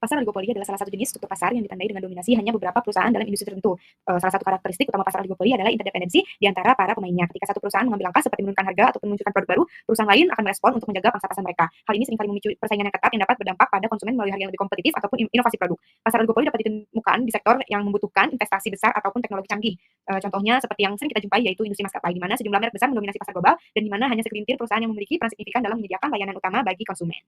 Pasar oligopoli adalah salah satu jenis struktur pasar yang ditandai dengan dominasi hanya beberapa perusahaan dalam industri tertentu. Salah satu karakteristik utama pasar oligopoli adalah interdependensi di antara para pemainnya. Ketika satu perusahaan mengambil langkah seperti menurunkan harga ataupun meluncurkan produk baru, perusahaan lain akan merespon untuk menjaga pangsa pasar mereka. Hal ini seringkali memicu persaingan yang ketat yang dapat berdampak pada konsumen melalui harga yang lebih kompetitif ataupun inovasi produk. Pasar oligopoli dapat ditemukan di sektor yang membutuhkan investasi besar ataupun teknologi canggih. Contohnya seperti yang sering kita jumpai yaitu industri maskapai, di mana sejumlah merek besar mendominasi pasar global dan di mana hanya segelintir perusahaan yang memiliki peran signifikan dalam menyediakan layanan utama bagi konsumen.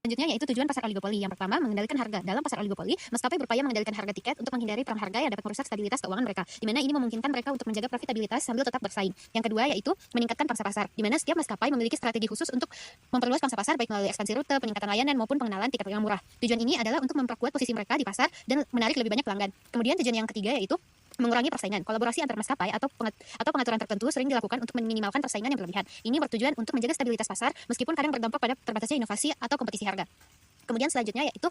Selanjutnya yaitu tujuan pasar oligopoli. Yang pertama, mengendalikan harga. Dalam pasar oligopoli, maskapai berupaya mengendalikan harga tiket untuk menghindari perang harga yang dapat merusak stabilitas keuangan mereka, di mana ini memungkinkan mereka untuk menjaga profitabilitas sambil tetap bersaing. Yang kedua yaitu meningkatkan pangsa pasar, di mana setiap maskapai memiliki strategi khusus untuk memperluas pangsa pasar baik melalui ekspansi rute, peningkatan layanan maupun pengenalan tiket yang murah. Tujuan ini adalah untuk memperkuat posisi mereka di pasar dan menarik lebih banyak pelanggan. Kemudian tujuan yang ketiga yaitu mengurangi persaingan. Kolaborasi antar maskapai atau pengaturan tertentu sering dilakukan untuk meminimalkan persaingan yang berlebihan. Ini bertujuan untuk menjaga stabilitas pasar meskipun kadang berdampak pada terbatasnya inovasi atau kompetisi harga. Kemudian selanjutnya yaitu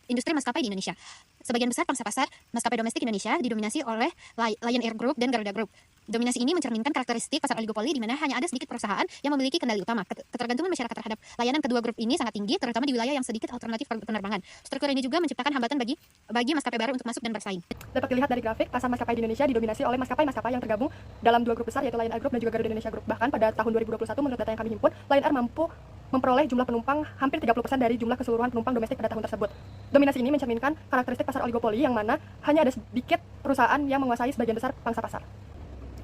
industri maskapai di Indonesia. Sebagian besar pangsa pasar maskapai domestik Indonesia didominasi oleh Lion Air Group dan Garuda Group. Dominasi ini mencerminkan karakteristik pasar oligopoli di mana hanya ada sedikit perusahaan yang memiliki kendali utama. Ketergantungan masyarakat terhadap layanan kedua grup ini sangat tinggi, terutama di wilayah yang sedikit alternatif penerbangan. Struktur ini juga menciptakan hambatan bagi maskapai baru untuk masuk dan bersaing. Dapat dilihat dari grafik, pasar maskapai di Indonesia didominasi oleh maskapai-maskapai yang tergabung dalam dua grup besar yaitu Lion Air Group dan juga Garuda Indonesia Group. Bahkan pada tahun 2021 menurut data yang kami himpun, Lion Air mampu memperoleh jumlah penumpang hampir 30% dari jumlah keseluruhan penumpang domestik pada tahun tersebut. Dominasi ini mencerminkan karakteristik pasar oligopoli yang mana hanya ada sedikit perusahaan yang menguasai sebagian besar pangsa pasar.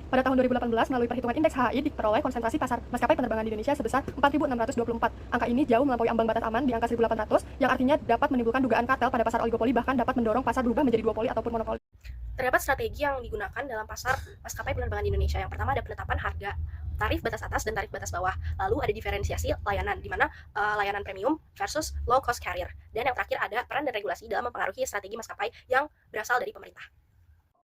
Pada tahun 2018, melalui perhitungan indeks HHI diperoleh konsentrasi pasar maskapai penerbangan di Indonesia sebesar 4.624. Angka ini jauh melampaui ambang batas aman di angka 1.800, yang artinya dapat menimbulkan dugaan kartel pada pasar oligopoli, bahkan dapat mendorong pasar berubah menjadi duopoli ataupun monopoli. Terdapat strategi yang digunakan dalam pasar maskapai penerbangan di Indonesia. Yang pertama ada penetapan harga, tarif batas atas dan tarif batas bawah. Lalu ada diferensiasi layanan, di mana layanan premium versus low cost carrier. Dan yang terakhir ada peran dan regulasi dalam mempengaruhi strategi maskapai yang berasal dari pemerintah.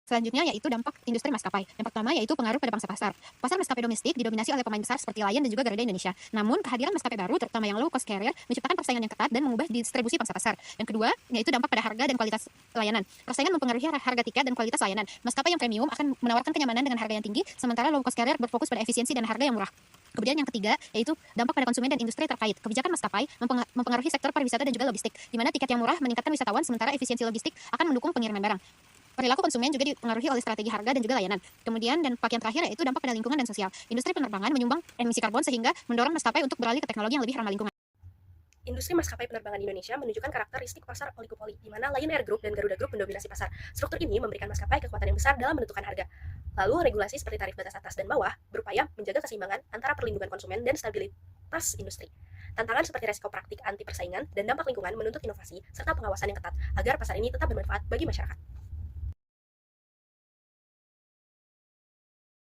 Selanjutnya yaitu dampak industri maskapai. Yang pertama yaitu pengaruh pada pangsa pasar. Pasar maskapai domestik didominasi oleh pemain besar seperti Lion dan juga Garuda Indonesia. Namun kehadiran maskapai baru terutama yang low cost carrier menciptakan persaingan yang ketat dan mengubah distribusi pangsa pasar. Yang kedua yaitu dampak pada harga dan kualitas layanan. Persaingan mempengaruhi harga tiket dan kualitas layanan. Maskapai yang premium akan menawarkan kenyamanan dengan harga yang tinggi, sementara low cost carrier berfokus pada efisiensi dan harga yang murah. Kemudian yang ketiga yaitu dampak pada konsumen dan industri terkait. Kebijakan maskapai mempengaruhi sektor pariwisata dan juga logistik, di mana tiket yang murah meningkatkan wisatawan sementara efisiensi logistik akan mendukung pengiriman barang. Perilaku konsumen juga dipengaruhi oleh strategi harga dan juga layanan. Kemudian dan bagian terakhir yaitu dampak pada lingkungan dan sosial. Industri penerbangan menyumbang emisi karbon sehingga mendorong maskapai untuk beralih ke teknologi yang lebih ramah lingkungan. Industri maskapai penerbangan di Indonesia menunjukkan karakteristik pasar oligopoli, di mana Lion Air Group dan Garuda Group mendominasi pasar. Struktur ini memberikan maskapai kekuatan yang besar dalam menentukan harga. Lalu regulasi seperti tarif batas atas dan bawah berupaya menjaga keseimbangan antara perlindungan konsumen dan stabilitas industri. Tantangan seperti resiko praktik anti persaingan dan dampak lingkungan menuntut inovasi serta pengawasan yang ketat agar pasar ini tetap bermanfaat bagi masyarakat.